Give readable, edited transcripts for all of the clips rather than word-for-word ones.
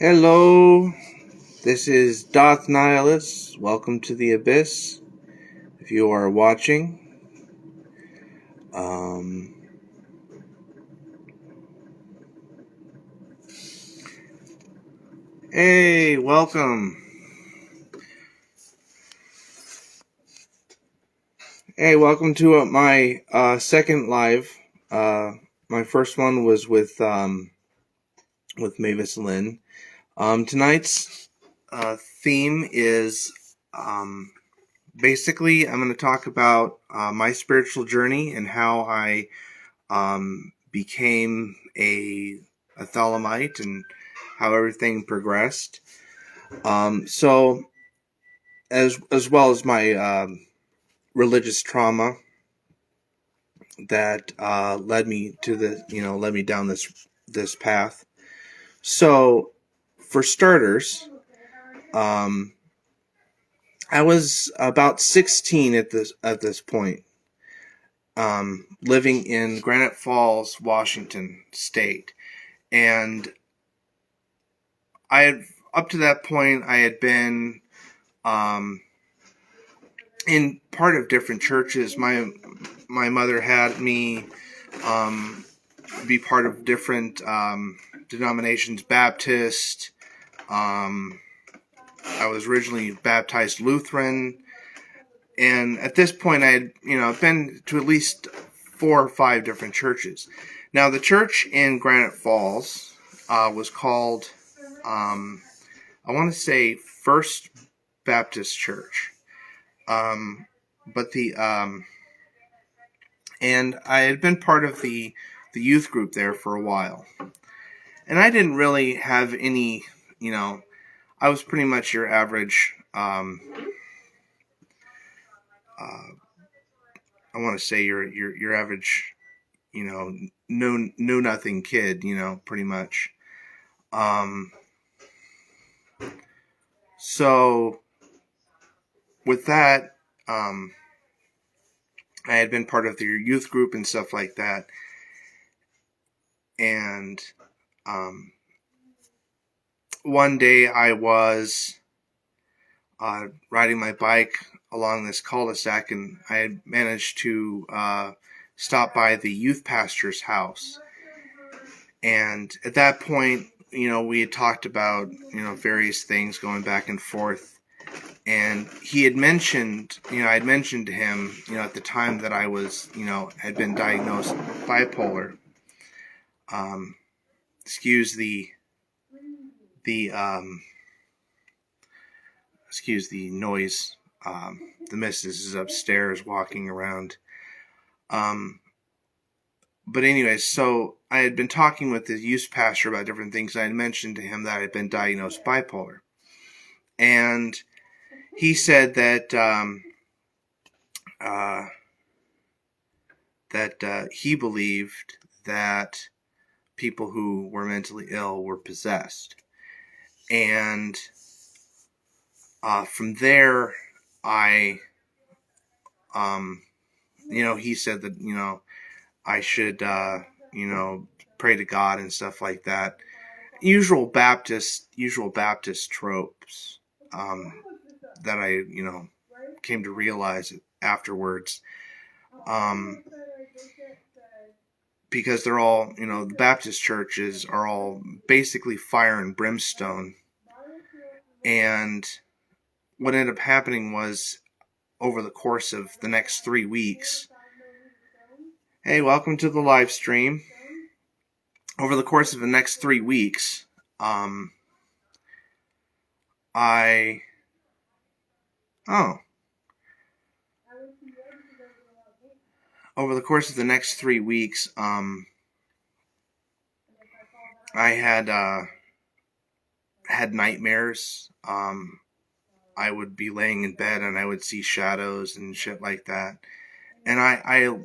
Hello, this is Daath Nihilus. Welcome to the Abyss. If you are watching, hey, welcome. Hey, welcome to my second live. My first one was with Mavis Lynn. Tonight's theme is basically I'm going to talk about my spiritual journey and how I became a Thelemite and how everything progressed. So as well as my religious trauma that led me down this path. So for starters, I was about 16 at this point, living in Granite Falls, Washington State, and up to that point I had been in part of different churches. My mother had me be part of different denominations. Baptist. I was originally baptized Lutheran, and at this point I had been to at least 4 or 5 different churches. Now the church in Granite Falls was called I want to say First Baptist Church. But and I had been part of the youth group there for a while, and I didn't really have any, I was pretty much your average, I want to say your average, know nothing kid, pretty much. So with that, I had been part of the youth group and stuff like that. And one day I was riding my bike along this cul-de-sac, and I had managed to stop by the youth pastor's house. And at that point, we had talked about, various things going back and forth. And he had mentioned, I had mentioned to him, at the time that I was, had been diagnosed bipolar. Excuse the noise. The missus is upstairs walking around. But anyways, so I had been talking with the youth pastor about different things. I had mentioned to him that I had been diagnosed bipolar. And he said that he believed that people who were mentally ill were possessed. And from there, he said that, I should, pray to God and stuff like that. Usual Baptist tropes that I, came to realize afterwards. Because they're all, the Baptist churches are all basically fire and brimstone. And what ended up happening was, over the course of the next 3 weeks, hey, welcome to the live stream. Over the course of the next 3 weeks, over the course of the next 3 weeks, I had nightmares. I would be laying in bed and I would see shadows and shit like that. And I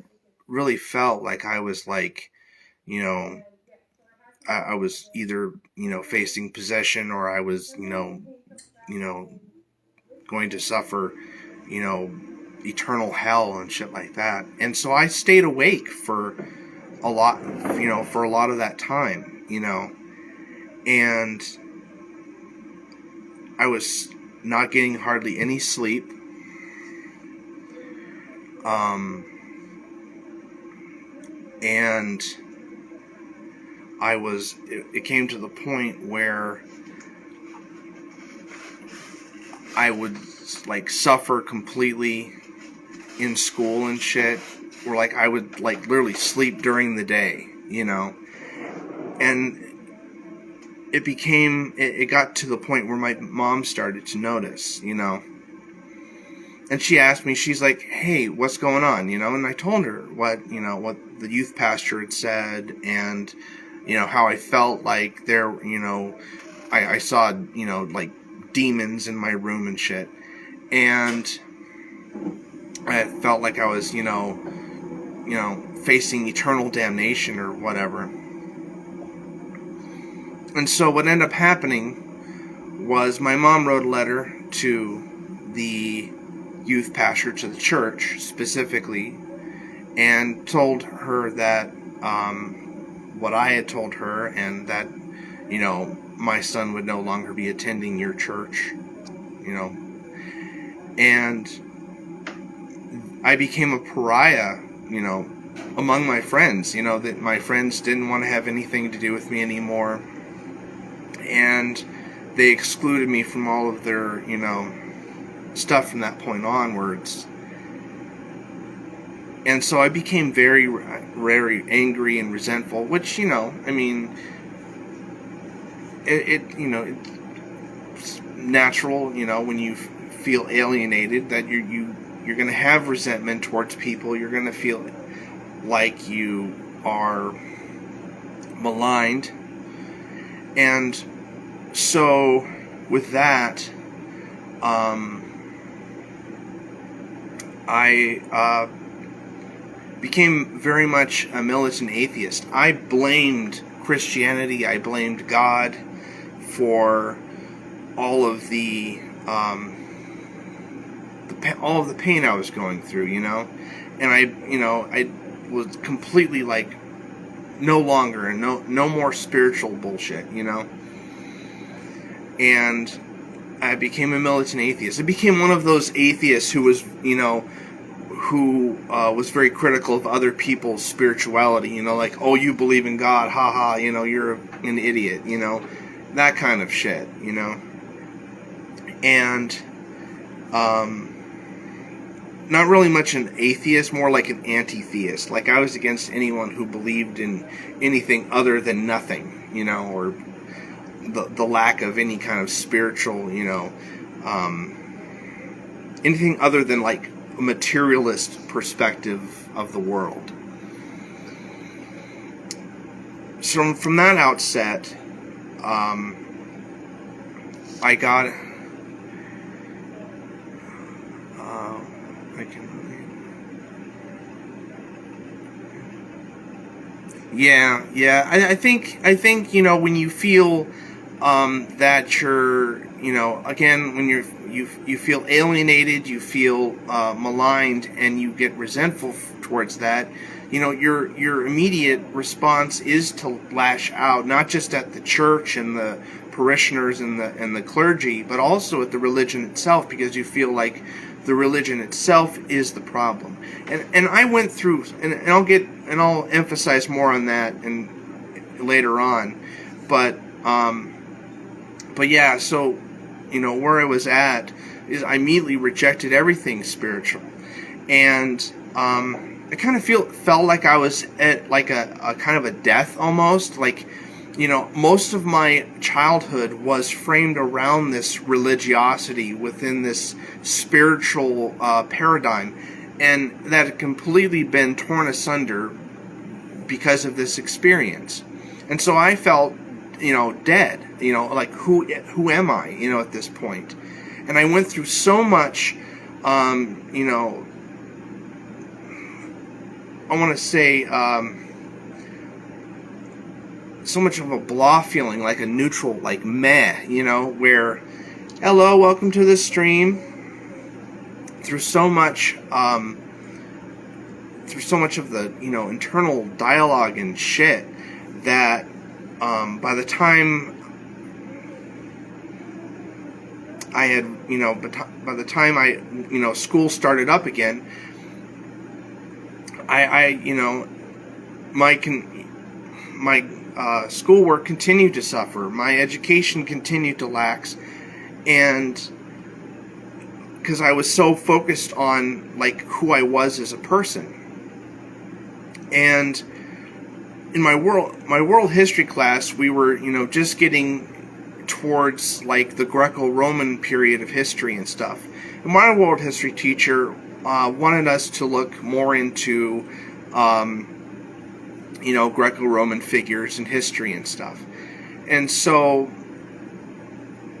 really felt like I was like, I was either, facing possession, or I was, going to suffer, eternal hell and shit like that. And so I stayed awake for a lot of that time, and I was not getting hardly any sleep. And it came to the point where I would like suffer completely in school and shit, or like I would like literally sleep during the day, and it got to the point where my mom started to notice, and she asked me, she's like, hey, what's going on, and I told her what the youth pastor had said, and how I felt like there, I saw, like demons in my room and shit, and I felt like I was, facing eternal damnation or whatever. And so what ended up happening was my mom wrote a letter to the youth pastor, to the church specifically, and told her that what I had told her, and that, my son would no longer be attending your church, and I became a pariah, among my friends, that my friends didn't want to have anything to do with me anymore, and they excluded me from all of their, stuff from that point onwards. And so I became very, very angry and resentful, which, it's natural, when you feel alienated, that you're going to have resentment towards people. You're going to feel like you are maligned. And so with that, I became very much a militant atheist. I blamed Christianity, I blamed God for all of the pain I was going through, and I was completely like no longer, and no more spiritual bullshit, and I became a militant atheist. I became one of those atheists who was, was very critical of other people's spirituality, like, oh, you believe in God, haha, you're an idiot, that kind of shit, and not really much an atheist, more like an anti-theist. Like, I was against anyone who believed in anything other than nothing, or the lack of any kind of spiritual, anything other than like a materialist perspective of the world. So from that outset, I got I think when you feel that you're, again, when you feel alienated, you feel maligned, and you get resentful towards that, your immediate response is to lash out, not just at the church and the parishioners and the clergy, but also at the religion itself, because you feel like the religion itself is the problem. And I went through, and I'll emphasize more on that and later on, but yeah, so where I was at is I immediately rejected everything spiritual, and I kind of felt like I was at like a kind of a death almost, like, most of my childhood was framed around this religiosity within this spiritual paradigm, and that had completely been torn asunder because of this experience. And so I felt, dead, like who am I, at this point? And I went through so much, I want to say, so much of a blah feeling, like a neutral, like meh, where, hello, welcome to the stream, through so much of the, internal dialogue and shit, that by the time I had, by the time school started up again, my schoolwork continued to suffer. My education continued to lax, and because I was so focused on like who I was as a person. And in my world history class, we were, just getting towards like the Greco-Roman period of history and stuff. And my world history teacher wanted us to look more into, Greco-Roman figures in history and stuff. And so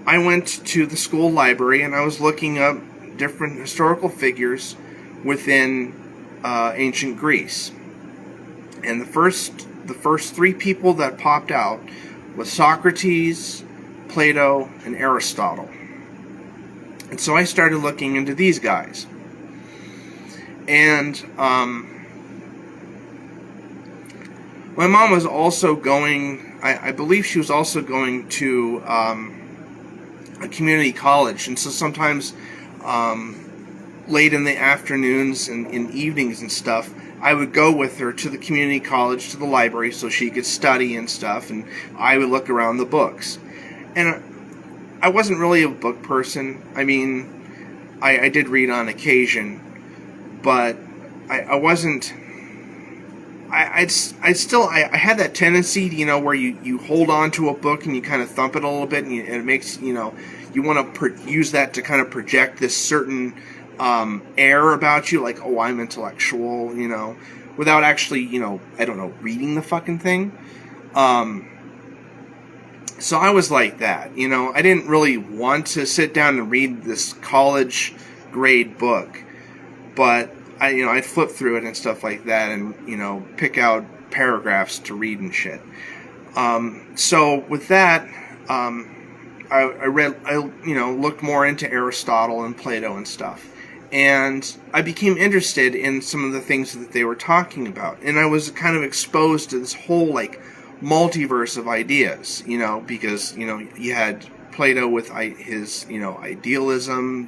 I went to the school library and I was looking up different historical figures within ancient Greece. And the first three people that popped out was Socrates, Plato, and Aristotle. And so I started looking into these guys. And my mom was also going, I believe she was also going to a community college. And so sometimes late in the afternoons and in evenings and stuff, I would go with her to the community college, to the library, so she could study and stuff, and I would look around the books. And I wasn't really a book person. I mean, I did read on occasion, but I wasn't. I had that tendency, where you hold on to a book and you kind of thump it a little bit, and it makes, you want to use that to kind of project this certain air about you, like, oh, I'm intellectual, without actually, reading the fucking thing. So I was like that, I didn't really want to sit down and read this college grade book, but I'd flip through it and stuff like that and, pick out paragraphs to read and shit. So with that, I looked more into Aristotle and Plato and stuff. And I became interested in some of the things that they were talking about. And I was kind of exposed to this whole, like, multiverse of ideas, because, you had Plato with his, idealism,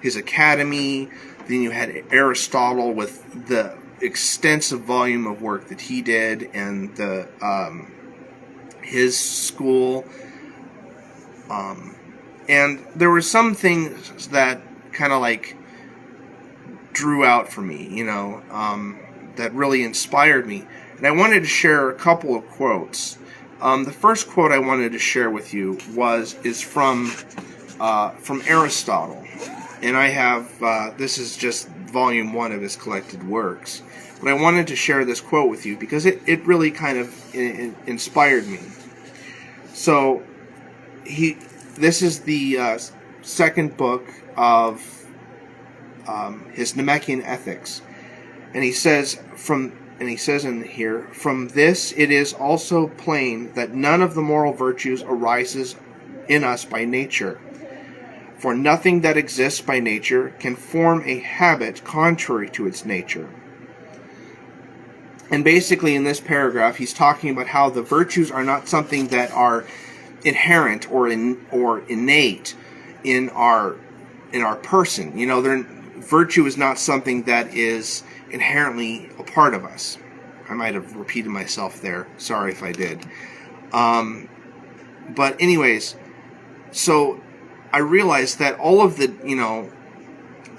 his academy. Then you had Aristotle with the extensive volume of work that he did and the his school. And there were some things that kind of like drew out for me, that really inspired me. And I wanted to share a couple of quotes. The first quote I wanted to share with you is from Aristotle. And I have, this is just volume 1 of his collected works. But I wanted to share this quote with you because it really kind of inspired me. So, this is the second book of his Namekian Ethics. And he says in here, from this it is also plain that none of the moral virtues arises in us by nature. For nothing that exists by nature can form a habit contrary to its nature. And basically in this paragraph, he's talking about how the virtues are not something that are inherent or innate in our person. Virtue is not something that is inherently a part of us. I might have repeated myself there. Sorry if I did. But anyways, so I realized that all of the,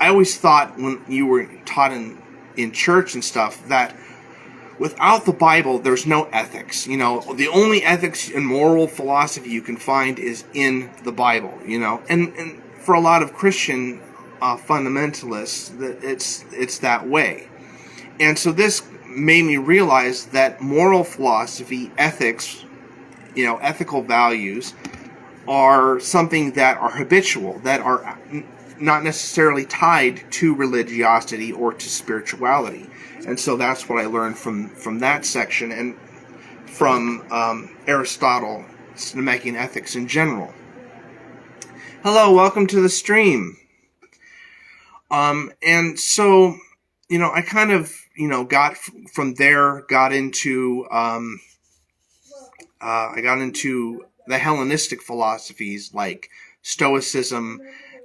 I always thought when you were taught in church and stuff that without the Bible, there's no ethics. The only ethics and moral philosophy you can find is in the Bible, And for a lot of Christian fundamentalists, it's that way. And so this made me realize that moral philosophy, ethics, ethical values are something that are habitual, that are not necessarily tied to religiosity or to spirituality. And so that's what I learned from that section and from Aristotle, Namekian Ethics in general. Hello, welcome to the stream. And so, I kind of, got into, I got into the Hellenistic philosophies like Stoicism,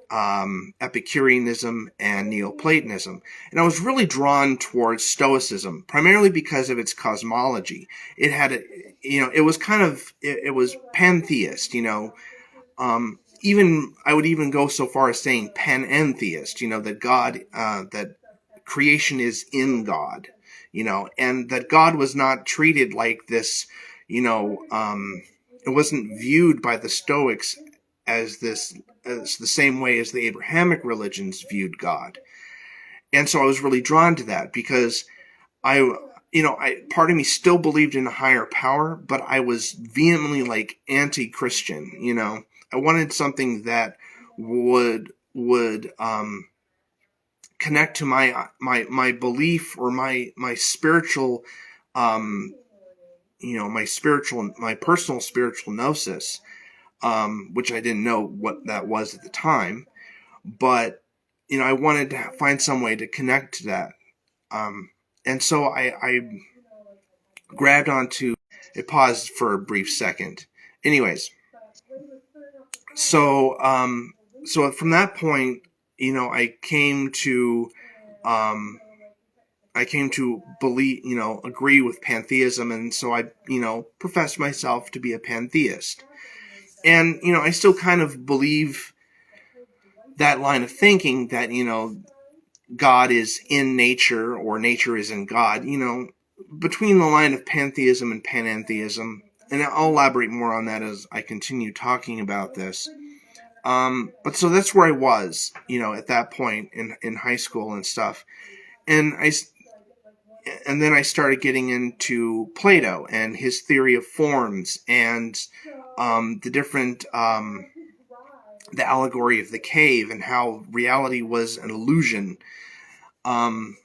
Epicureanism, and Neoplatonism. And I was really drawn towards Stoicism, primarily because of its cosmology. It had, it was it was pantheist, even, I would even go so far as saying panentheist, that God, that creation is in God, and that God was not treated like this, it wasn't viewed by the Stoics as as the same way as the Abrahamic religions viewed God. And so I was really drawn to that because part of me still believed in a higher power, but I was vehemently like anti-Christian, I wanted something that would connect to my belief or my spiritual, my personal spiritual gnosis, which I didn't know what that was at the time, but I wanted to find some way to connect to that, and so I grabbed onto. It paused for a brief second. Anyways, so from that point, I came to believe, agree with pantheism, and so I, professed myself to be a pantheist. And, I still kind of believe that line of thinking that, God is in nature or nature is in God, between the line of pantheism and panentheism. And I'll elaborate more on that as I continue talking about this. But so that's where I was, at that point in high school and stuff. And then I started getting into Plato and his theory of forms and the different, the allegory of the cave and how reality was an illusion, or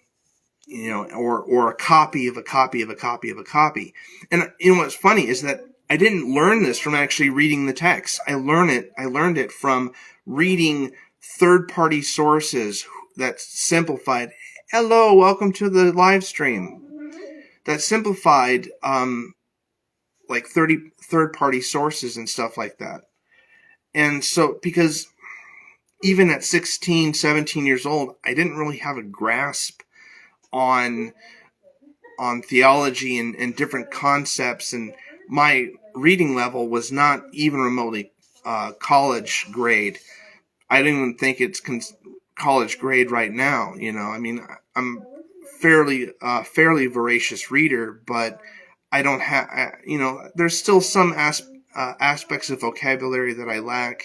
a copy of a copy of a copy of a copy. And what's funny is that I didn't learn this from actually reading the text. I learned it from reading third-party sources that simplified. Hello, welcome to the live stream. That simplified, like 30 third-party sources and stuff like that. And so, because even at 16, 17 years old, I didn't really have a grasp on theology and different concepts, and my reading level was not even remotely college grade. I don't even think it's college grade right now. I mean, I'm fairly voracious reader, but I don't have, there's still some aspects of vocabulary that I lack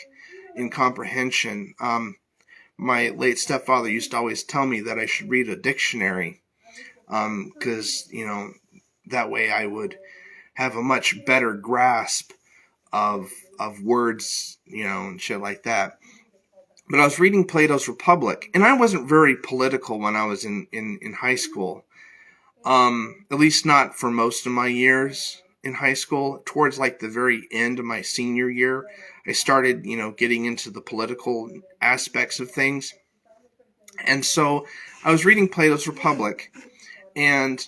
in comprehension. My late stepfather used to always tell me that I should read a dictionary, because, that way I would have a much better grasp of words, and shit like that. But I was reading Plato's Republic, and I wasn't very political when I was in high school. At least not for most of my years in high school. Towards like the very end of my senior year, I started, getting into the political aspects of things. And so I was reading Plato's Republic, and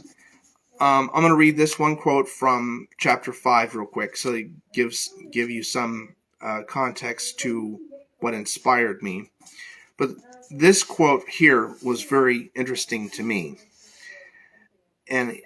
I'm going to read this one quote from chapter 5 real quick, so it give you some context to what inspired me. But this quote here was very interesting to me. And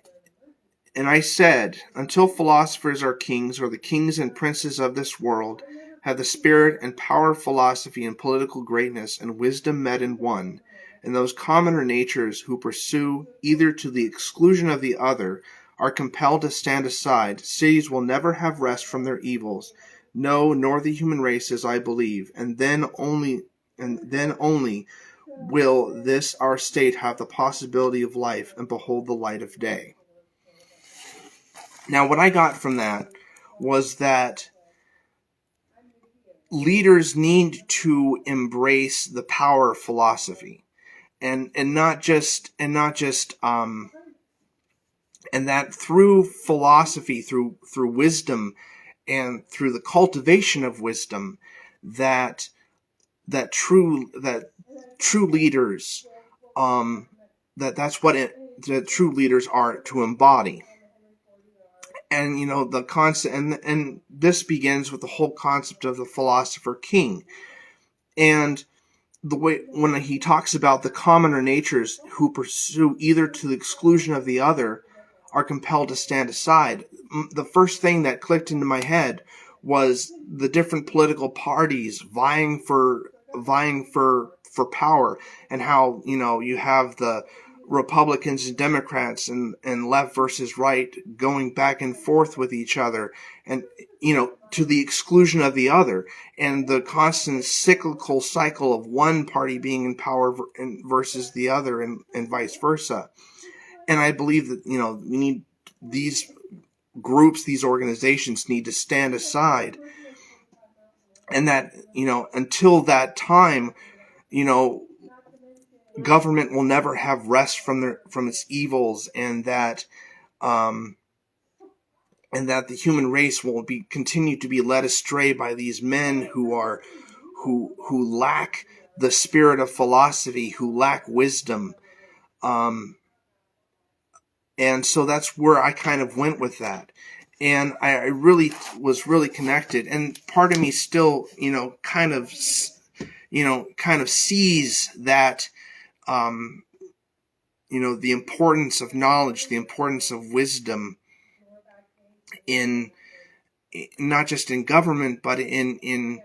I said, until philosophers are kings, or the kings and princes of this world have the spirit and power of philosophy and political greatness and wisdom met in one, and those commoner natures who pursue either to the exclusion of the other are compelled to stand aside, cities will never have rest from their evils, no, nor the human races, I believe, and then only will this our state have the possibility of life and behold the light of day. Now, what I got from that was that leaders need to embrace the power of philosophy, and that through philosophy, through wisdom, and through the cultivation of wisdom, that true leaders, that's what the true leaders are to embody. And, the concept, and this begins with the whole concept of the philosopher king. And the way, when he talks about the commoner natures who pursue either to the exclusion of the other, are compelled to stand aside. The first thing that clicked into my head was the different political parties vying for power, and how, you have the Republicans and Democrats and left versus right going back and forth with each other, and, to the exclusion of the other, and the constant cyclical cycle of one party being in power versus the other, and vice versa. And I believe that, we need these groups, these organizations need to stand aside, and that, until that time, government will never have rest from its evils, and that the human race will continue to be led astray by these men who lack the spirit of philosophy, who lack wisdom. And so that's where I kind of went with that. And I really was really connected. And part of me still, kind of sees that, the importance of knowledge, the importance of wisdom in not just in government, but in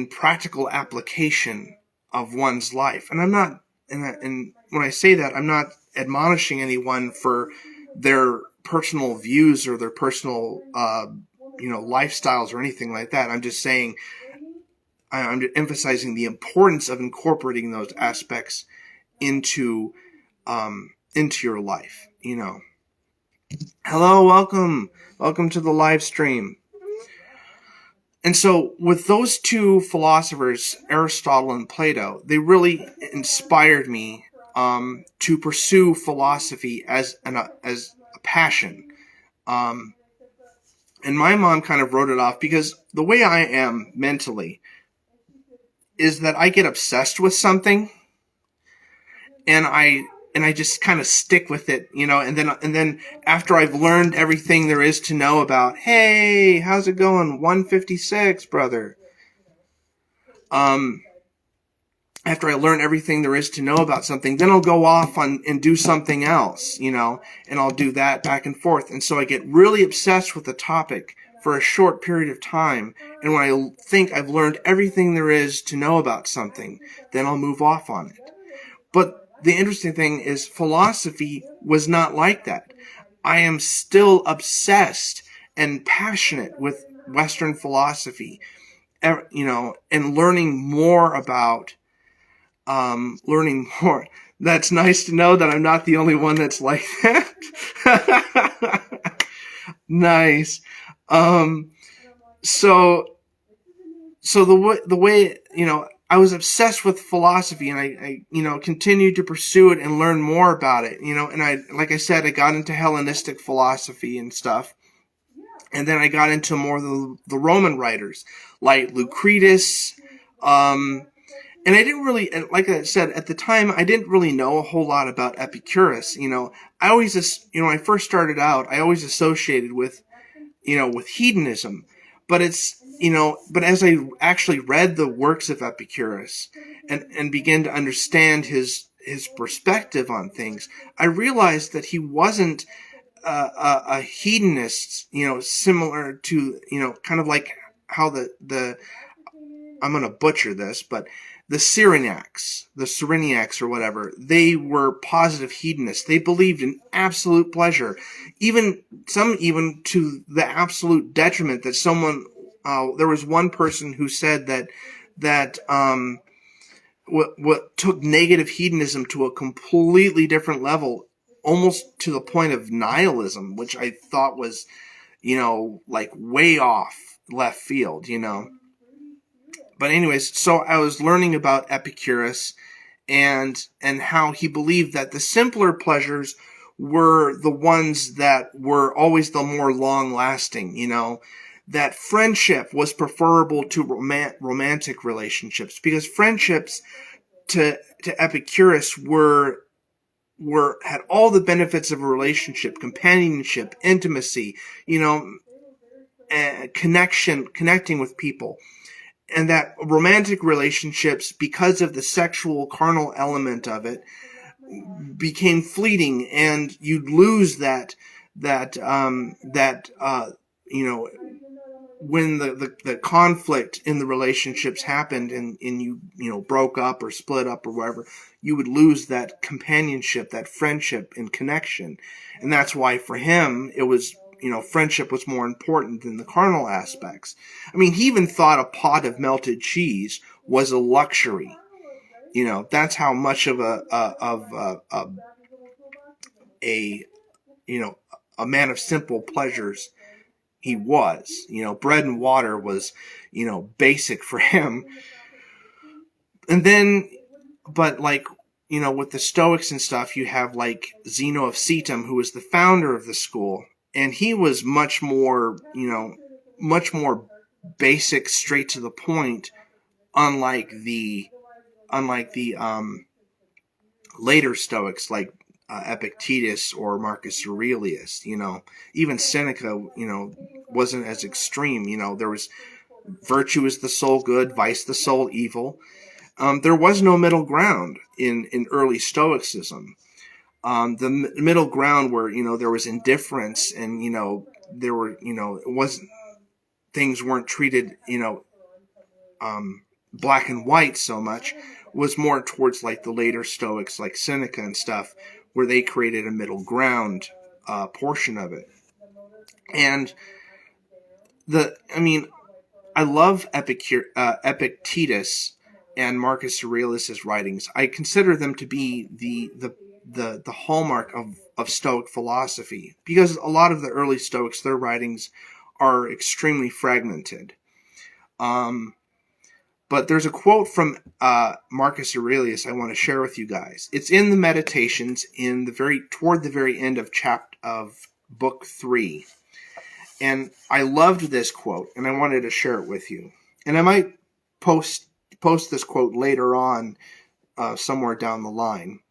practical application of one's life. And I'm not, and when I say that, I'm not admonishing anyone for their personal views or their personal, lifestyles or anything like that. I'm just saying, I'm emphasizing the importance of incorporating those aspects into your life. Hello, welcome to the live stream. And so with those two philosophers, Aristotle and Plato, they really inspired me to pursue philosophy as a passion. And my mom kind of wrote it off, because the way I am mentally is that I get obsessed with something, and I just kind of stick with it, and then after I've learned everything there is to know about, hey, how's it going? 156, brother. After I learn everything there is to know about something, then I'll go off and do something else, and I'll do that back and forth. And so I get really obsessed with the topic for a short period of time. And when I think I've learned everything there is to know about something, then I'll move off on it. But the interesting thing is, philosophy was not like that. I am still obsessed and passionate with Western philosophy, and learning more. That's nice to know that I'm not the only one that's like that. Nice. So the way, I was obsessed with philosophy, and I continued to pursue it and learn more about it, and like I said, I got into Hellenistic philosophy and stuff. And then I got into more of the Roman writers, like Lucretius, and I didn't really, like I said, at the time, I didn't really know a whole lot about Epicurus. I always, when I first started out, I always associated with hedonism. But but as I actually read the works of Epicurus and began to understand his perspective on things, I realized that he wasn't a hedonist, similar to, kind of like how the I'm going to butcher this, but the Cyrenaics or whatever, they were positive hedonists. They believed in absolute pleasure, even to the absolute detriment that someone, there was one person who said that what took negative hedonism to a completely different level, almost to the point of nihilism, which I thought was, like way off left field, But anyways, so I was learning about Epicurus and how he believed that the simpler pleasures were the ones that were always the more long-lasting, that friendship was preferable to romantic relationships, because friendships to Epicurus were had all the benefits of a relationship, companionship, intimacy, connecting with people. And that romantic relationships, because of the sexual carnal element of it, became fleeting, and you'd lose that when the conflict in the relationships happened, and you broke up or split up or whatever, you would lose that companionship, that friendship and connection. And that's why for him it was, friendship was more important than the carnal aspects. I mean, he even thought a pot of melted cheese was a luxury. That's how much of a man of simple pleasures he was. Bread and water was, basic for him. And then, but with the Stoics and stuff, you have Zeno of Citium, who was the founder of the school, and he was much more basic, straight to the point, unlike the later Stoics like Epictetus or Marcus Aurelius. Even Seneca, wasn't as extreme. There was virtue is the soul good, vice the soul evil. There was no middle ground in early Stoicism. The middle ground where, there was indifference, and, there were, it wasn't, things weren't treated, black and white so much, was more towards the later Stoics like Seneca and stuff, where they created a middle ground portion of it. And I love Epictetus and Marcus Aurelius' writings. I consider them to be the hallmark of Stoic philosophy, because a lot of the early Stoics, their writings are extremely fragmented. But there's a quote from Marcus Aurelius I want to share with you guys. It's in the Meditations, toward the very end of book 3. And I loved this quote, and I wanted to share it with you. And I might post this quote later on, somewhere down the line.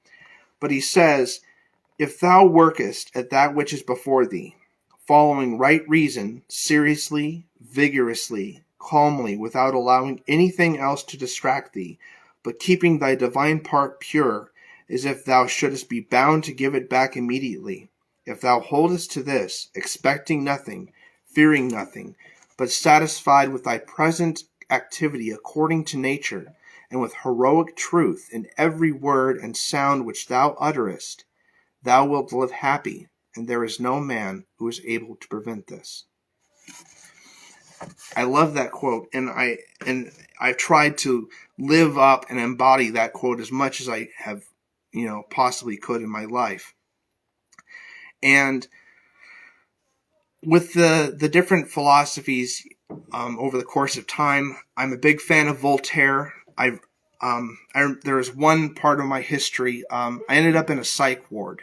But he says, "If thou workest at that which is before thee, following right reason, seriously, vigorously, calmly, without allowing anything else to distract thee, but keeping thy divine part pure, as if thou shouldest be bound to give it back immediately, if thou holdest to this, expecting nothing, fearing nothing, but satisfied with thy present activity according to nature, and with heroic truth in every word and sound which thou utterest, thou wilt live happy, and there is no man who is able to prevent this." I love that quote, and I've tried to live up and embody that quote as much as I have, possibly could in my life. And with the different philosophies over the course of time, I'm a big fan of Voltaire. There was one part of my history. I ended up in a psych ward.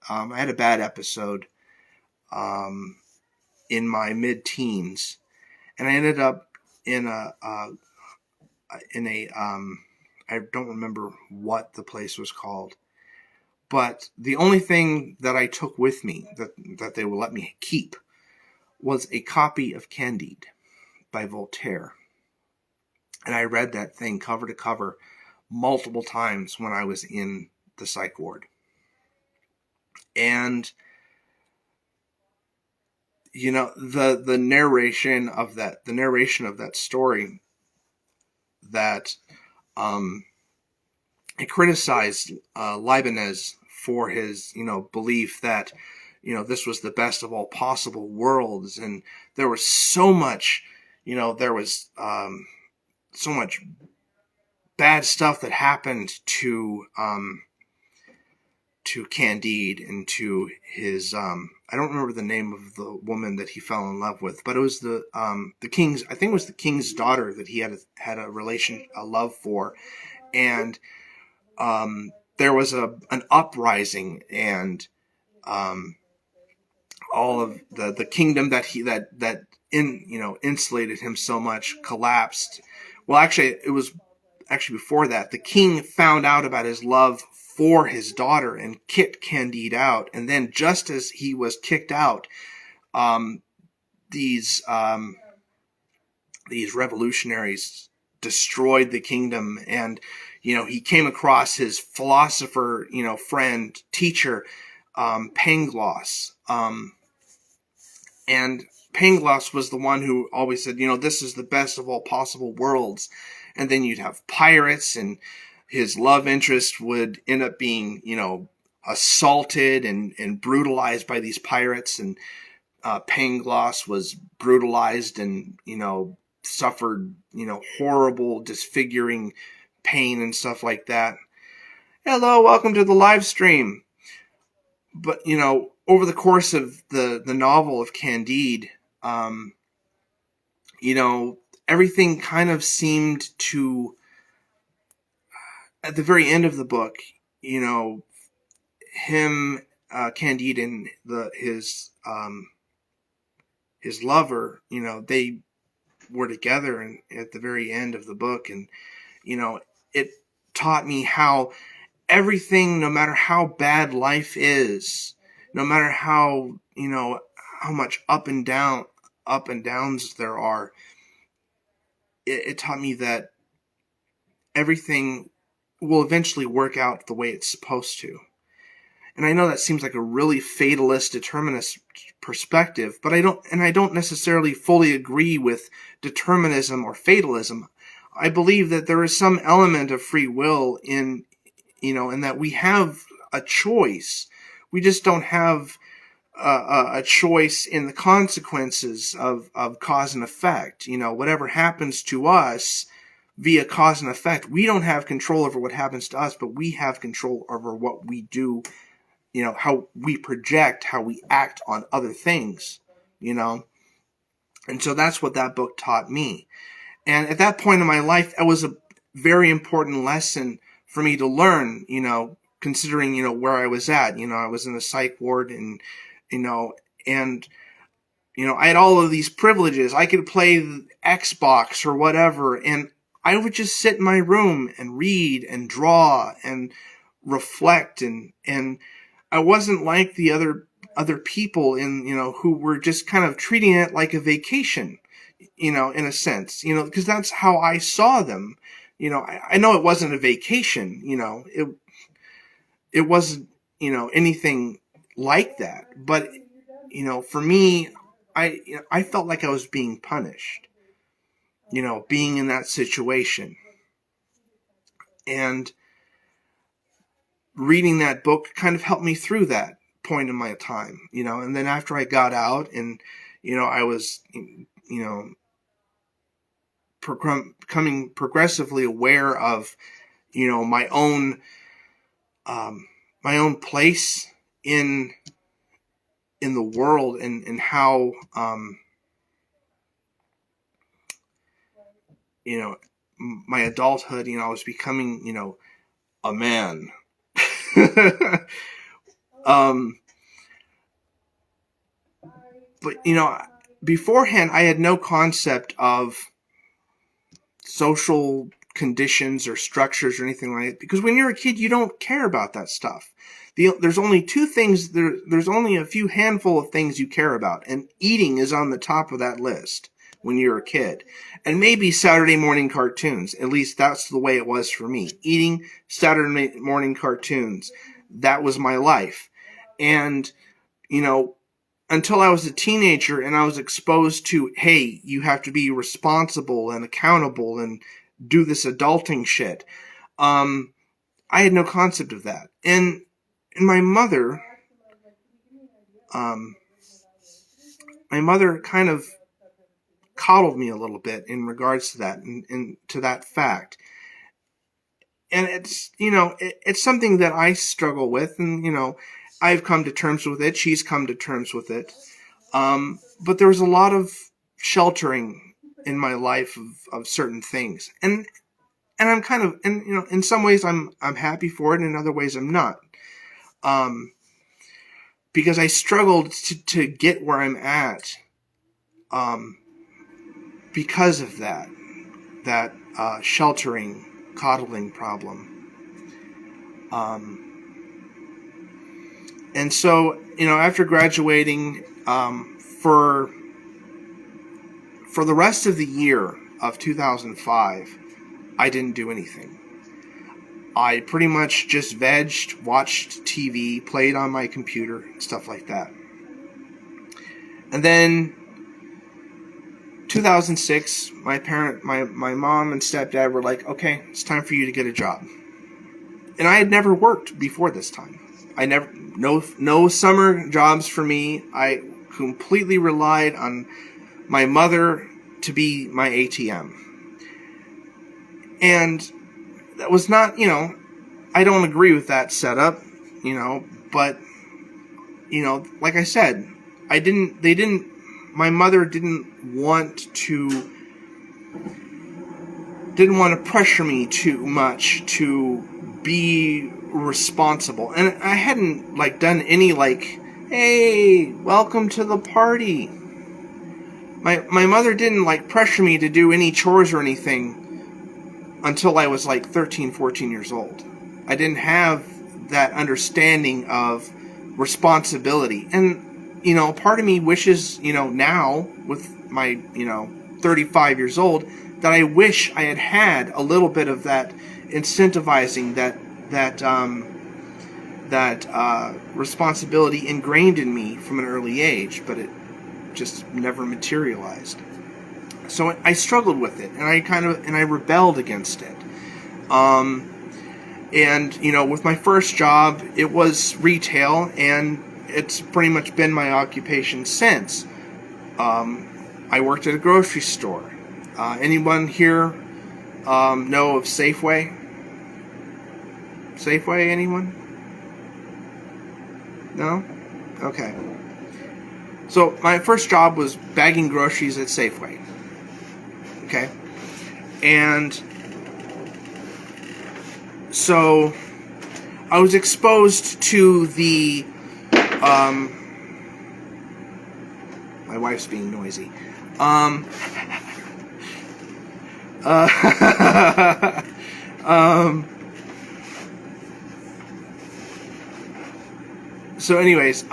I had a bad episode in my mid-teens, and I ended up in a I don't remember what the place was called, but the only thing that I took with me that they would let me keep was a copy of Candide by Voltaire. And I read that thing cover to cover multiple times when I was in the psych ward. And the narration of that story, that it criticized Leibniz for his belief that this was the best of all possible worlds, and there was so much so much bad stuff that happened to Candide and to his I don't remember the name of the woman that he fell in love with, but it was the king's, I think it was the king's daughter that he had a love for, and there was an uprising, and all of the kingdom that insulated him so much collapsed. Well, actually, it was before that. The king found out about his love for his daughter and kicked Candide out. And then just as he was kicked out, these revolutionaries destroyed the kingdom. And, he came across his philosopher, friend, teacher, Pangloss. And Pangloss was the one who always said, this is the best of all possible worlds. And then you'd have pirates, and his love interest would end up being, assaulted and brutalized by these pirates. And Pangloss was brutalized and, suffered, horrible, disfiguring pain and stuff like that. Hello, welcome to the live stream. But, over the course of the novel of Candide, everything kind of seemed to, at the very end of the book, him, Candide, and his lover, they were together and at the very end of the book. And, it taught me how everything, no matter how bad life is, no matter how, how much up and downs there are, it taught me that everything will eventually work out the way it's supposed to. And I know that seems like a really fatalist, determinist perspective, but I don't necessarily fully agree with determinism or fatalism. I believe that there is some element of free will in that we have a choice. We just don't have a choice in the consequences of cause and effect. Whatever happens to us via cause and effect, we don't have control over what happens to us, but we have control over what we do, how we project, how we act on other things, And so that's what that book taught me. And at that point in my life, it was a very important lesson for me to learn, considering, where I was at. I was in a psych ward, and, I had all of these privileges. I could play Xbox or whatever, and I would just sit in my room and read and draw and reflect, and I wasn't like the other people who were just kind of treating it like a vacation, in a sense, because that's how I saw them. I know it wasn't a vacation, it wasn't, anything like that. But, for me, I felt like I was being punished, being in that situation. And reading that book kind of helped me through that point in my time, and then after I got out and, I was, becoming progressively aware of, my own place in the world, and how, my adulthood, I was becoming, a man. But, beforehand, I had no concept of social conditions or structures or anything like that, because when you're a kid, you don't care about that stuff. There's only two things, there's only a few handful of things you care about, and eating is on the top of that list when you're a kid. And maybe Saturday morning cartoons. At least that's the way it was for me. Eating, Saturday morning cartoons. That was my life. And, until I was a teenager and I was exposed to, hey, you have to be responsible and accountable and do this adulting shit, I had no concept of that. And my mother kind of coddled me a little bit in regards to that, and to that fact. And it's, it's something that I struggle with, and, I've come to terms with it. She's come to terms with it. But there was a lot of sheltering in my life of certain things. And I'm kind of, and, in some ways I'm happy for it, and in other ways I'm not. Because I struggled to get where I'm at, because of that sheltering, coddling problem. And so, after graduating, for the rest of the year of 2005, I didn't do anything. I pretty much just vegged, watched TV, played on my computer, stuff like that. And then 2006, my mom and stepdad were like, okay, it's time for you to get a job. And I had never worked before this time. No summer jobs for me. I completely relied on my mother to be my ATM. And that was not, I don't agree with that setup, but, like I said, my mother didn't want to pressure me too much to be responsible. And I hadn't, done any, hey, welcome to the party. My mother didn't, pressure me to do any chores or anything until I was 13, 14 years old. I didn't have that understanding of responsibility. And, part of me wishes, now with my, 35 years old, that I wish I had a little bit of that incentivizing, that responsibility ingrained in me from an early age, but it just never materialized. So I struggled with it, and I rebelled against it. And, with my first job, it was retail, and it's pretty much been my occupation since. I worked at a grocery store. Anyone here know of Safeway? Safeway, anyone? No? Okay. So my first job was bagging groceries at Safeway. Okay? And so I was exposed to the my wife's being noisy. So anyways,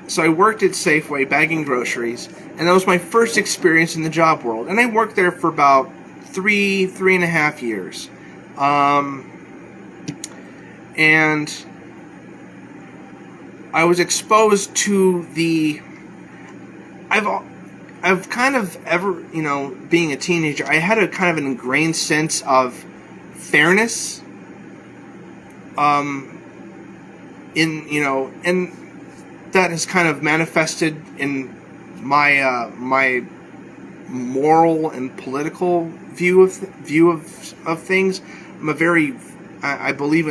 so I worked at Safeway bagging groceries, and that was my first experience in the job world. And I worked there for about three and a half years. And I was exposed to I've kind of being a teenager, I had a kind of an ingrained sense of fairness. And that has kind of manifested in my moral and political view of things. I believe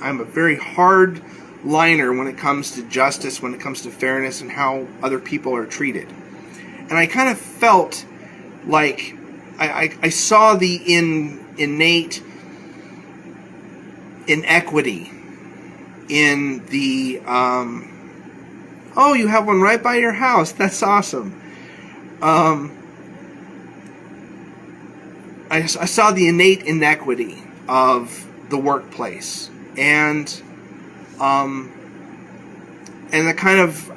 I'm a very hard liner when it comes to justice, when it comes to fairness, and how other people are treated. And I kind of felt like I saw the innate inequity in the oh, you have one right by your house, that's awesome. I saw the innate inequity of the workplace, and the kind of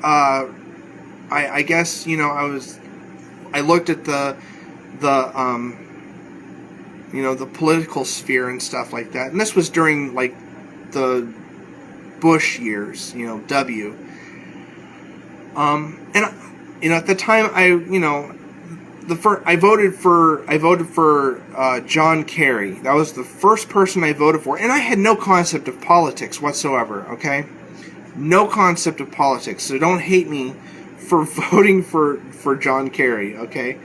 I guess I looked at the political sphere and stuff like that, and this was during the Bush years, W. And at the time I voted for John Kerry. That was the first person I voted for, and I had no concept of politics whatsoever. Okay, no concept of politics. So don't hate me for voting for John Kerry. Okay,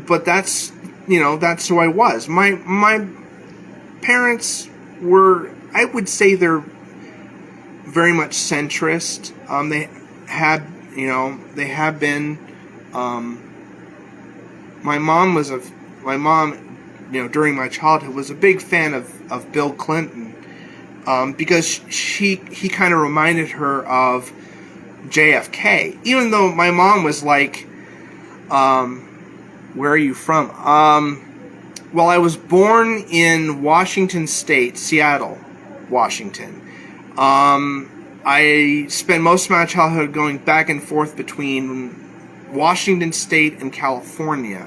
but that's who I was. My parents were, I would say, they're very much centrist. They have been. My mom, during my childhood was a big fan of Bill Clinton, because he kind of reminded her of JFK. Even though my mom was like, where are you from? Well, I was born in Washington State, Seattle. Washington. I spent most of my childhood going back and forth between Washington State and California.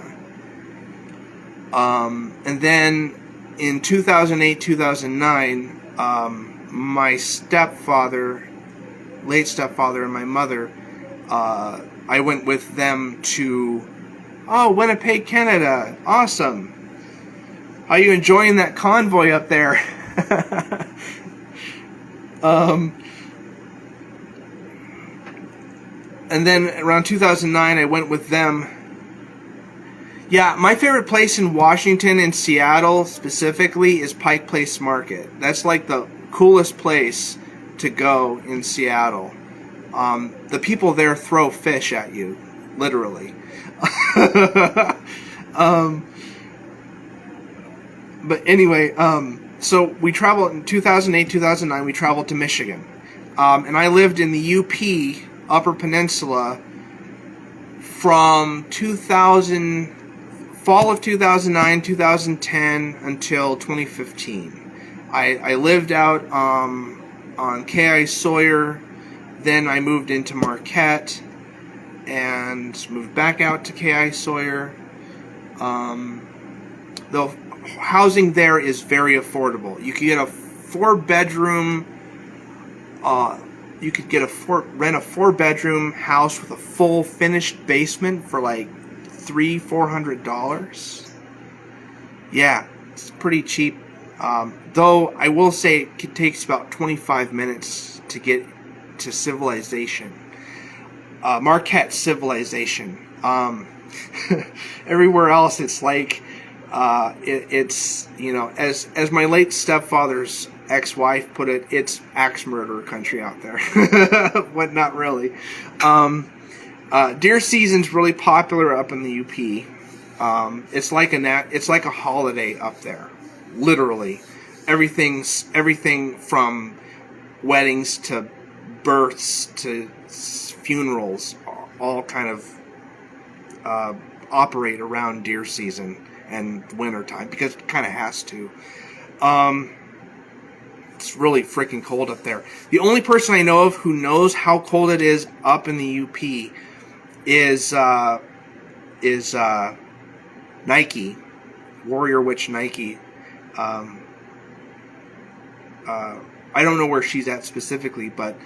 And then in 2008, 2009, my late stepfather and my mother, I went with them to, Winnipeg, Canada. Awesome. How are you enjoying that convoy up there? And then around 2009, I went with them. Yeah, my favorite place in Washington and Seattle specifically is Pike Place Market. That's like the coolest place to go in Seattle. The people there throw fish at you, literally. But anyway, so we traveled in 2008, 2009, we traveled to Michigan. And I lived in the UP, Upper Peninsula, from fall of 2009, 2010 until 2015. I lived out on K.I. Sawyer, then I moved into Marquette, and moved back out to K.I. Sawyer. The housing there is very affordable. You could get a 4-bedroom. You could get rent a 4-bedroom house with a full finished basement for like $300-$400. Yeah, it's pretty cheap. Though I will say it takes about 25 minutes to get to civilization. Marquette civilization. Everywhere else, it's like it's as my late stepfather's ex-wife put it, it's axe murderer country out there. But not really. Deer season's really popular up in the UP. It's like a holiday up there, literally. Everything from weddings to births to funerals, all kind of operate around deer season and winter time, because it kind of has to. It's really freaking cold up there. The only person I know of who knows how cold it is up in the UP is Nike, Warrior Witch Nike. I don't know where she's at specifically, but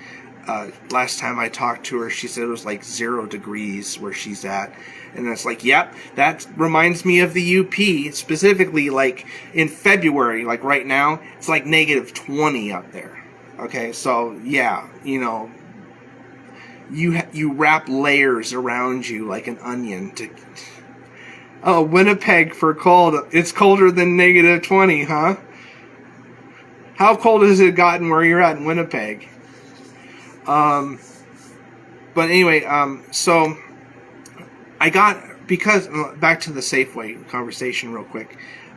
last time I talked to her, she said it was like 0 degrees where she's at. And it's like, yep, that reminds me of the UP, specifically like in February, like right now, it's like -20 up there. Okay, so yeah, you wrap layers around you like an onion to... Oh, Winnipeg for cold. It's colder than -20, huh? How cold has it gotten where you're at in Winnipeg? But anyway, so I got, because, back to the Safeway conversation real quick.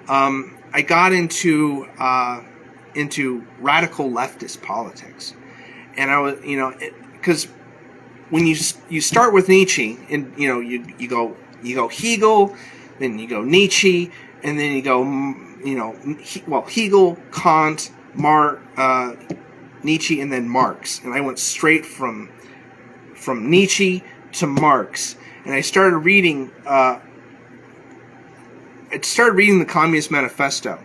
I got into radical leftist politics. And I was, because when you start with Nietzsche, and, you go Hegel, then you go Nietzsche, and then you go, Hegel, Kant, Nietzsche, and then Marx. And I went straight from Nietzsche to Marx. And I started reading the Communist Manifesto.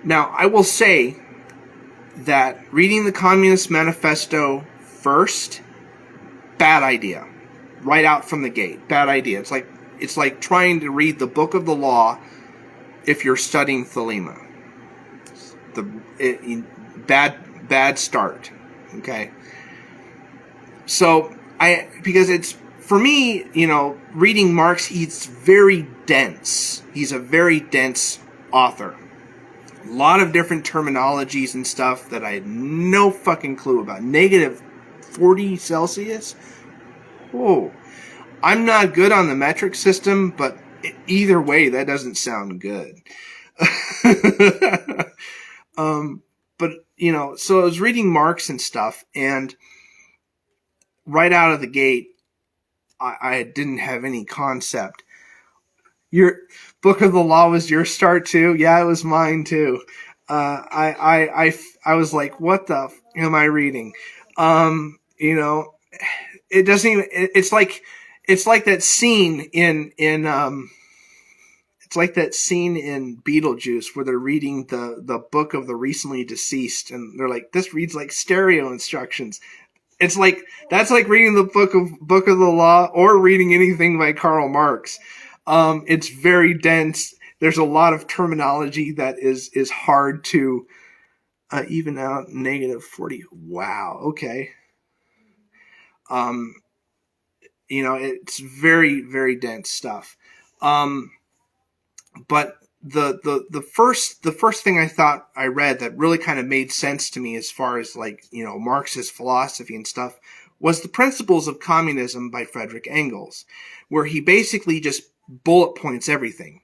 Now, I will say that reading the Communist Manifesto first, bad idea. Right out from the gate. Bad idea. It's like trying to read the Book of the Law if you're studying Thelema. Bad start. Okay? So, because it's, for me, reading Marx, he's very dense. He's a very dense author. A lot of different terminologies and stuff that I had no fucking clue about. -40 Celsius? Whoa. I'm not good on the metric system, but either way, that doesn't sound good. But, so I was reading Marx and stuff, and right out of the gate, I didn't have any concept. Your Book of the Law was your start too? Yeah, it was mine too. I was like, what the am I reading? You know, it doesn't even. It's like that scene in. It's like that scene in Beetlejuice where they're reading the book of the recently deceased, and they're like, "This reads like stereo instructions." It's like that's like reading the book of the law or reading anything by Karl Marx. It's very dense. There's a lot of terminology that is hard to even out. -40. Wow. Okay. Um, it's very very dense stuff. But the first thing I thought I read that really kind of made sense to me as far as like Marxist philosophy and stuff was the Principles of Communism by Frederick Engels, where he basically just bullet points everything.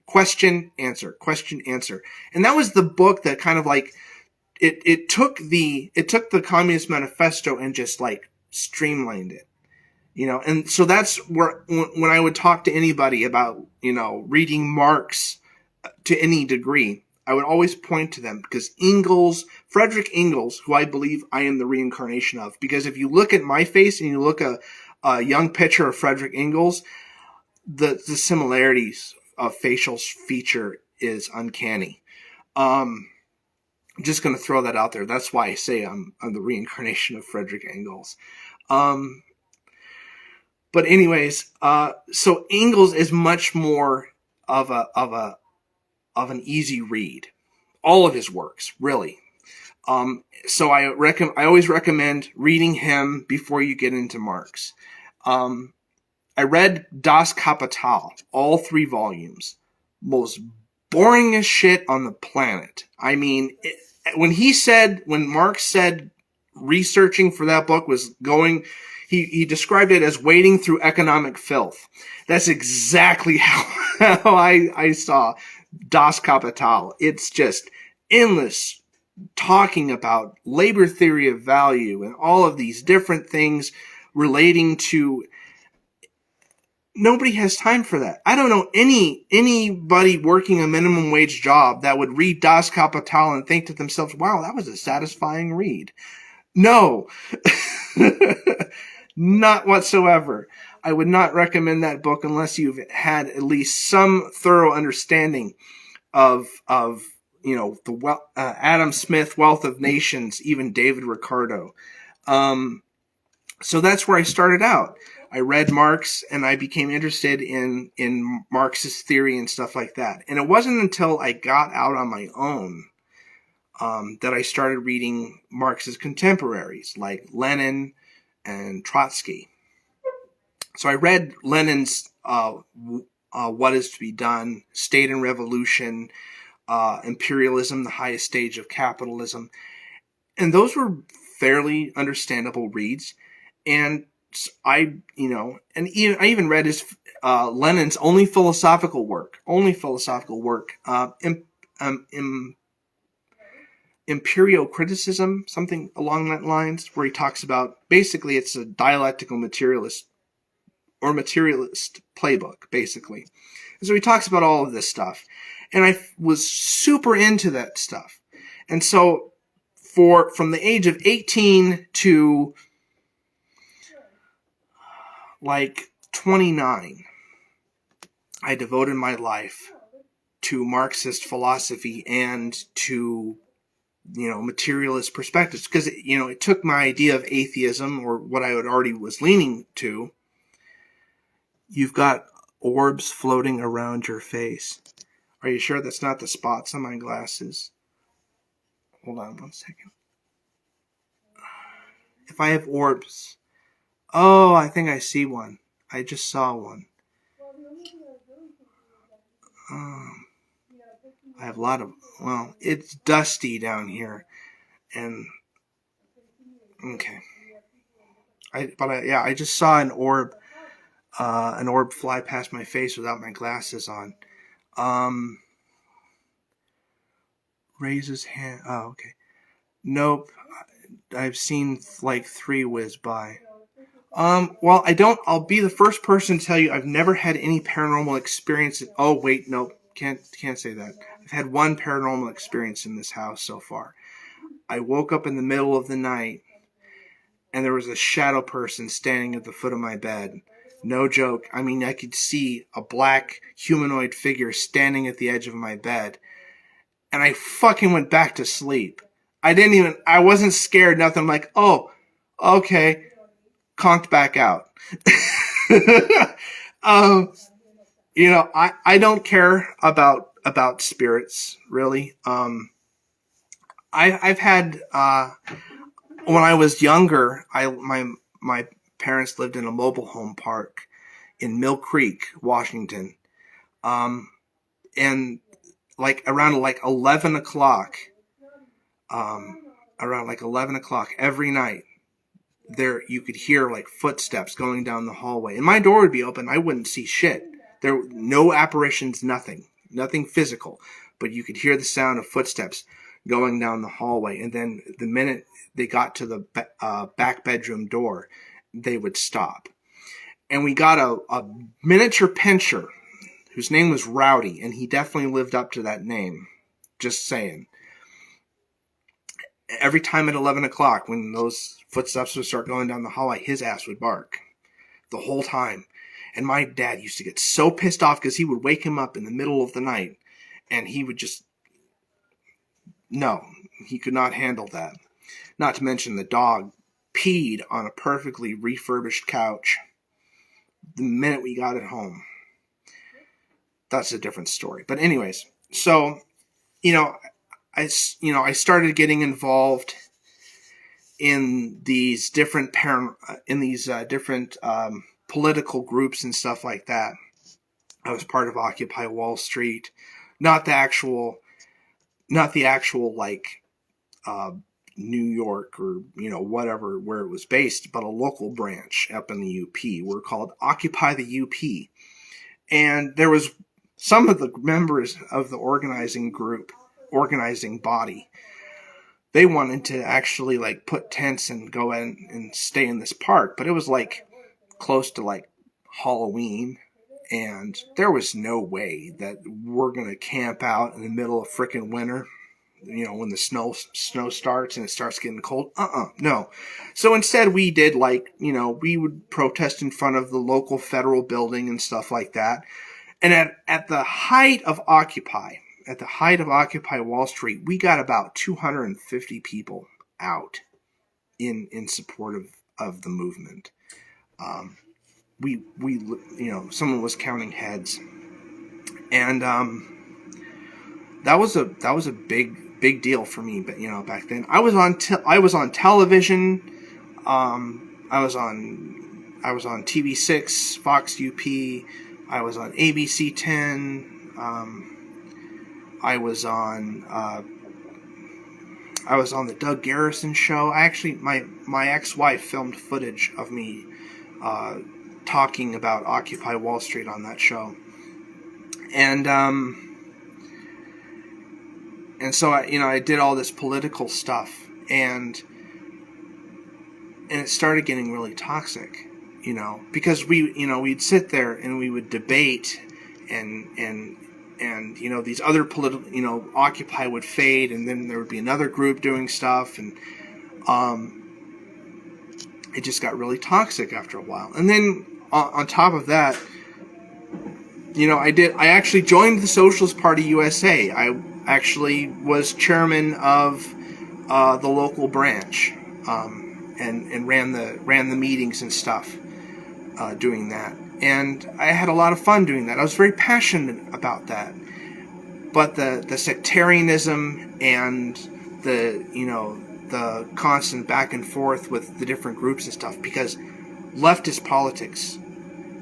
Question answer, and that was the book that kind of like it took the Communist Manifesto and just like streamlined it. And so that's where when I would talk to anybody about reading Marx to any degree, I would always point to them because Frederick Engels, who I believe I am the reincarnation of, because if you look at my face and you look at a young picture of Frederick Engels, the similarities of facial feature is uncanny. I'm just going to throw that out there. That's why I say I'm the reincarnation of Frederick Engels. But anyways, so Engels is much more of an easy read. All of his works, really. So I always recommend reading him before you get into Marx. I read Das Kapital, all 3 volumes. Most boringest shit on the planet. I mean, when Marx said researching for that book was going, he described it as wading through economic filth. That's exactly how I saw Das Kapital. It's just endless talking about labor theory of value and all of these different things relating to. Nobody has time for that. I don't know anybody working a minimum wage job that would read Das Kapital and think to themselves, wow, that was a satisfying read. No. Not whatsoever. I would not recommend that book unless you've had at least some thorough understanding of the Adam Smith, Wealth of Nations, even David Ricardo. So that's where I started out. I read Marx and I became interested in Marxist theory and stuff like that. And it wasn't until I got out on my own that I started reading Marx's contemporaries like Lenin and Trotsky. So I read Lenin's What is to be Done, State and Revolution, Imperialism, the Highest Stage of Capitalism. And those were fairly understandable reads. And I even read his Lenin's only philosophical work, Empirio-criticism, something along that lines, where he talks about basically it's a dialectical materialist playbook, basically. And so he talks about all of this stuff, and I was super into that stuff. And so from the age of 18 to like 29, I devoted my life to Marxist philosophy and to materialist perspectives, because it took my idea of atheism, or what I already was leaning to. You've got orbs floating around your face. Are you sure that's not the spots on my glasses? Hold on 1 second. If I have orbs. Oh, I think I see one. I just saw one. I have a lot of, it's dusty down here. And, okay. I just saw an orb fly past my face without my glasses on. Raise his hand. Oh, okay. Nope. I've seen like 3 whiz by. Well, I'll be the first person to tell you I've never had any paranormal experience. Oh, wait, no, can't say that. I've had one paranormal experience in this house so far. I woke up in the middle of the night, and there was a shadow person standing at the foot of my bed. No joke. I mean, I could see a black humanoid figure standing at the edge of my bed. And I fucking went back to sleep. I wasn't scared, nothing. I'm like, oh, okay. Conked back out. I don't care about spirits, really. I've had, when I was younger, my parents lived in a mobile home park in Mill Creek, Washington. And around 11 o'clock, every night, there you could hear footsteps going down the hallway, and my door would be open. I wouldn't see shit. There were no apparitions, nothing physical, but you could hear the sound of footsteps going down the hallway. And then the minute they got to the back bedroom door, they would stop. And we got a miniature pincher whose name was Rowdy, and he definitely lived up to that name. Just saying. Every time at 11 o'clock, when those footsteps would start going down the hallway, his ass would bark the whole time. And my dad used to get so pissed off because he would wake him up in the middle of the night, and he would just... No, he could not handle that. Not to mention the dog peed on a perfectly refurbished couch the minute we got it home. That's a different story. But anyways, so, I started getting involved in these different political groups and stuff like that. I was part of Occupy Wall Street, not the actual New York or whatever where it was based, but a local branch up in the UP. We're called Occupy the UP, and there was some of the members of the organizing body. They wanted to actually put tents and go in and stay in this park, but it was close to Halloween, and there was no way that we're gonna camp out in the middle of frickin' winter, when the snow starts and it starts getting cold. No. So instead we did we would protest in front of the local federal building and stuff like that. And at the height of Occupy Wall Street, we got about 250 people out in support of the movement. We someone was counting heads, and that was a big deal for me. But back then I was on television. I was on TV6, Fox UP. I was on ABC 10. I was on the Doug Garrison show. My ex-wife filmed footage of me talking about Occupy Wall Street on that show, and so I did all this political stuff, and it started getting really toxic. Because we'd sit there and we would debate, and these other political, Occupy would fade, and then there would be another group doing stuff, and it just got really toxic after a while. And then on top of that, I actually joined the Socialist Party USA. I actually was chairman of the local branch, and ran the meetings and stuff. Doing that, and I had a lot of fun doing that. I was very passionate about that, but the sectarianism and the constant back and forth with the different groups and stuff, because leftist politics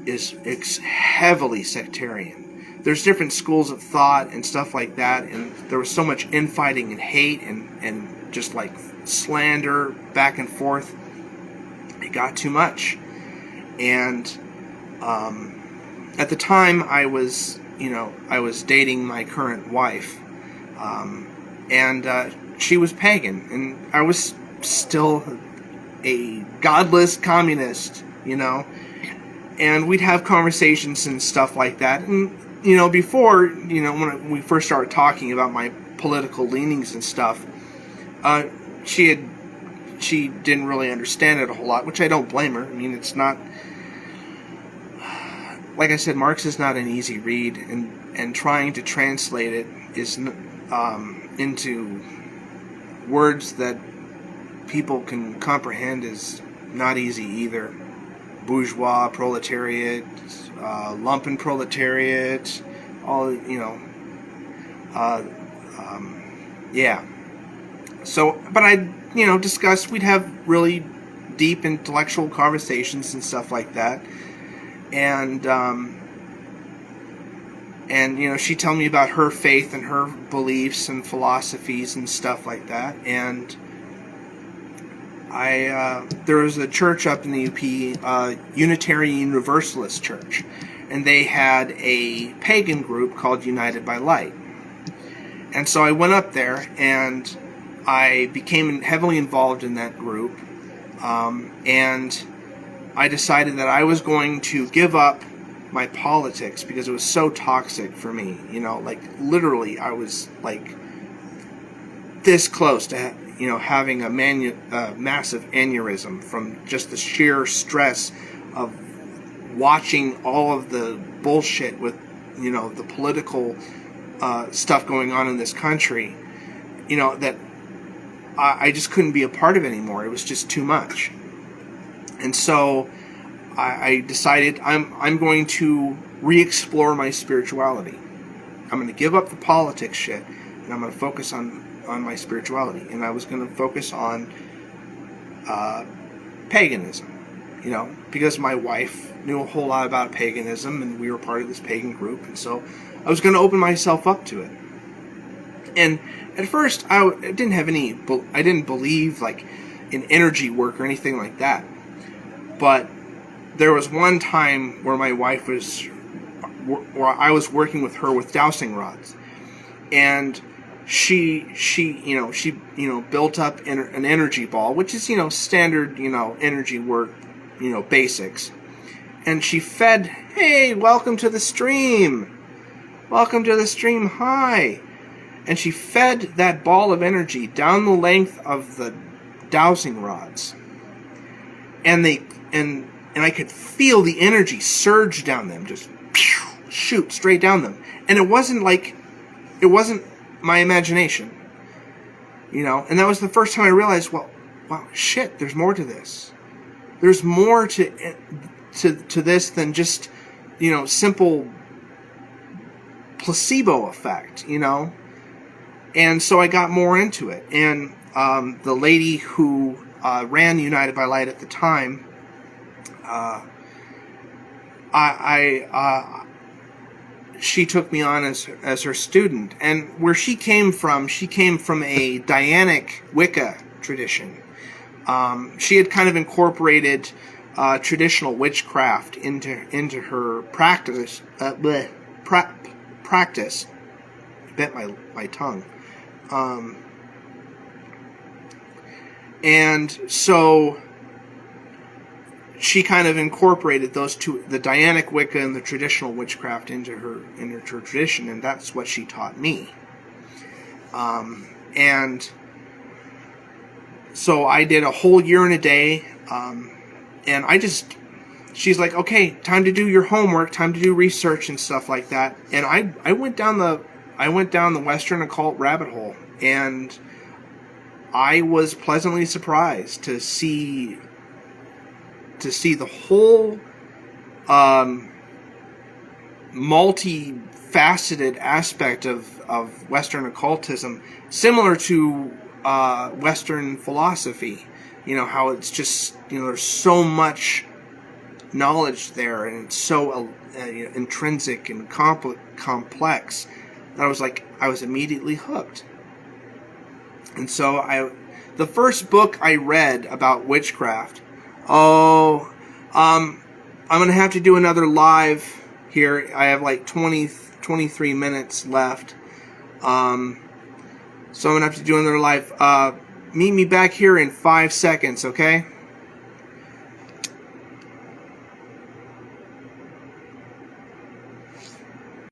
is heavily sectarian. There's different schools of thought and stuff like that, and there was so much infighting and hate and just slander back and forth. It got too much. And at the time, I was dating my current wife, and she was pagan, and I was still a godless communist, and we'd have conversations and stuff like that, and before, when we first started talking about my political leanings and stuff, she didn't really understand it a whole lot, which I don't blame her. I mean, it's not, like I said, Marx is not an easy read, and trying to translate it is into words that people can comprehend is not easy either. Bourgeois, proletariat, lumpen proletariat, all, yeah. So, but we'd have really deep intellectual conversations and stuff like that. And she'd tell me about her faith and her beliefs and philosophies and stuff like that. And there was a church up in the UP, Unitarian Universalist Church, and they had a pagan group called United by Light. And so I went up there, and I became heavily involved in that group, and I decided that I was going to give up my politics because it was so toxic for me. Literally, I was like this close to having a massive aneurysm from just the sheer stress of watching all of the bullshit with the political stuff going on in this country, that I just couldn't be a part of it anymore. It was just too much. And so I decided I'm going to re-explore my spirituality. I'm going to give up the politics shit, and I'm going to focus on my spirituality. And I was going to focus on paganism, because my wife knew a whole lot about paganism, and we were part of this pagan group, and so I was going to open myself up to it. And at first, I didn't believe like in energy work or anything like that. But there was one time where I was working with her with dowsing rods, and she built up an energy ball, which is standard energy work, basics, and she fed, hey, welcome to the stream, hi. And she fed that ball of energy down the length of the dowsing rods. And I could feel the energy surge down them, just shoot straight down them. And it wasn't my imagination. And that was the first time I realized, wow, shit, there's more to this. There's more to this than just, simple placebo effect, And so I got more into it. And the lady who ran United by Light at the time, she took me on as her student. And where she came from a Dianic Wicca tradition. She had kind of incorporated traditional witchcraft into her practice. Practice. Bit my tongue. And so she kind of incorporated those two, the Dianic Wicca and the traditional witchcraft, into her tradition, and that's what she taught me. And so I did a whole year and a day, and she's like, okay, time to do your homework, time to do research and stuff like that. And I went down the Western occult rabbit hole, and I was pleasantly surprised to see the whole multifaceted aspect of Western occultism, similar to Western philosophy. How it's just, there's so much knowledge there, and it's so intrinsic and complex. I was immediately hooked. And so the first book I read about witchcraft, I'm going to have to do another live here. I have like 23 minutes left. So I'm going to have to do another live. Meet me back here in 5 seconds, okay?